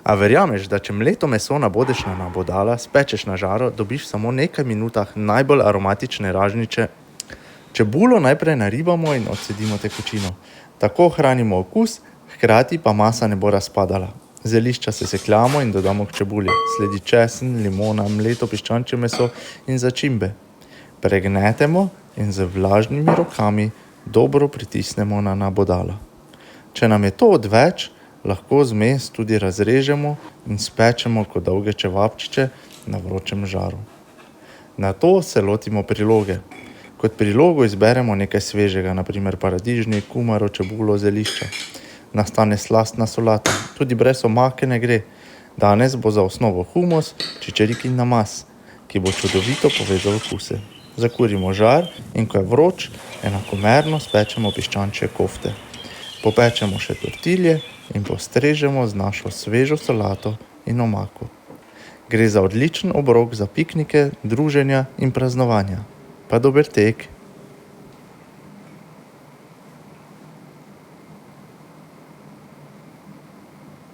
A verjameš, da če mleto meso nabodeš na nabodala, spečeš na žaro, dobiš v samo nekaj minutah najbolj aromatične ražnjiče. Čebulo najprej naribamo in odcedimo tekočino. Tako ohranimo okus, hkrati pa masa ne bo razpadala. Zelišča sesekljamo in dodamo k čebuli. Sledi česen, limona, mleto piščančje meso in začimbe. Pregnetemo in z vlažnimi rokami dobro pritisnemo na nabodala. Če nam je to odveč, lahko zmes tudi razrežemo in spečemo kot dolge čevapčiče na vročem žaru. Nato se lotimo priloge. Kot prilogo izberemo nekaj svežega, na primer paradižnik, kumaro, čebulo, zelišča. Nastane slastna solata, tudi brez omake ne gre. Danes bo za osnovo humus, čičerikin namaz, ki bo čudovito povezal okuse. Zakurimo žar in ko je vroč, enakomerno spečemo piščančje kofte. Popečemo še tortilje in postrežemo z našo svežo solato in omako. Gre za odličen obrok za piknike, druženja in praznovanja. Pa dober tek!